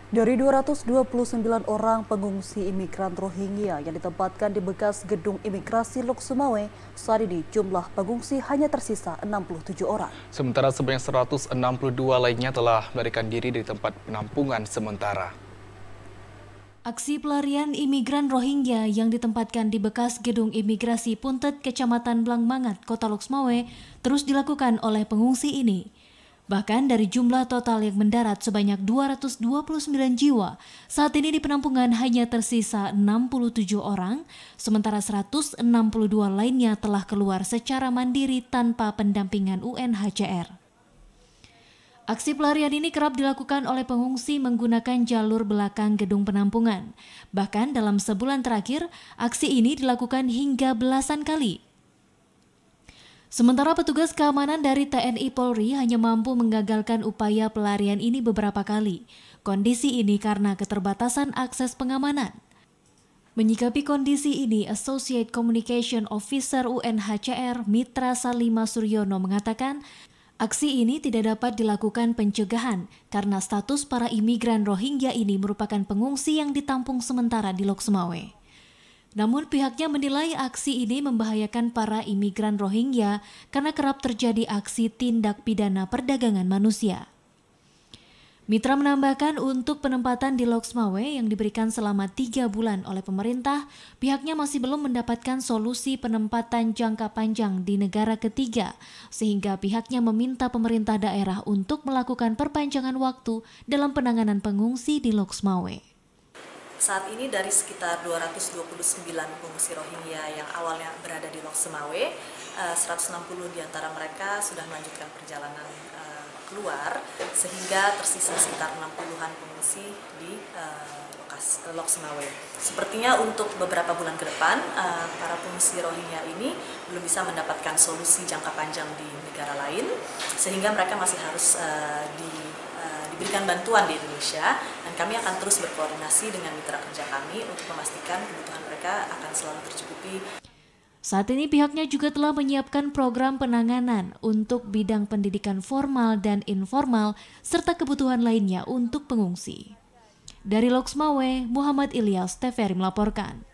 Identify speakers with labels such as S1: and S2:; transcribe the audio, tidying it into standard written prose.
S1: Dari 229 orang pengungsi imigran Rohingya yang ditempatkan di bekas gedung imigrasi Lok Sumawe, saat ini jumlah pengungsi hanya tersisa 67 orang.
S2: Sementara sebanyak 162 lainnya telah melarikan diri dari tempat penampungan sementara.
S3: Aksi pelarian imigran Rohingya yang ditempatkan di bekas gedung imigrasi Puntet, Kecamatan Blangmangat, Kota Lok Sumawe, terus dilakukan oleh pengungsi ini. Bahkan dari jumlah total yang mendarat sebanyak 229 jiwa, saat ini di penampungan hanya tersisa 67 orang, sementara 162 lainnya telah keluar secara mandiri tanpa pendampingan UNHCR. Aksi pelarian ini kerap dilakukan oleh pengungsi menggunakan jalur belakang gedung penampungan. Bahkan dalam sebulan terakhir, aksi ini dilakukan hingga belasan kali. Sementara petugas keamanan dari TNI Polri hanya mampu menggagalkan upaya pelarian ini beberapa kali. Kondisi ini karena keterbatasan akses pengamanan. Menyikapi kondisi ini, Associate Communication Officer UNHCR Mitra Salima Suryono mengatakan, aksi ini tidak dapat dilakukan pencegahan karena status para imigran Rohingya ini merupakan pengungsi yang ditampung sementara di Lok Sumawe. Namun pihaknya menilai aksi ini membahayakan para imigran Rohingya karena kerap terjadi aksi tindak pidana perdagangan manusia. Mitra menambahkan untuk penempatan di Lok Sumawe yang diberikan selama 3 bulan oleh pemerintah, pihaknya masih belum mendapatkan solusi penempatan jangka panjang di negara ketiga, sehingga pihaknya meminta pemerintah daerah untuk melakukan perpanjangan waktu dalam penanganan pengungsi di Lok Sumawe.
S4: Saat ini dari sekitar 229 pengungsi Rohingya yang awalnya berada di Lok Sumawe, 160 diantara mereka sudah melanjutkan perjalanan keluar, sehingga tersisa sekitar 60-an pengungsi di Lok Sumawe. Sepertinya untuk beberapa bulan ke depan, para pengungsi Rohingya ini belum bisa mendapatkan solusi jangka panjang di negara lain, sehingga mereka masih harus diberikan bantuan di Indonesia, dan kami akan terus berkoordinasi dengan mitra kerja kami untuk memastikan kebutuhan mereka akan selalu tercukupi.
S3: Saat ini pihaknya juga telah menyiapkan program penanganan untuk bidang pendidikan formal dan informal serta kebutuhan lainnya untuk pengungsi. Dari Lok Sumawe, Muhammad Ilyas, TVRI melaporkan.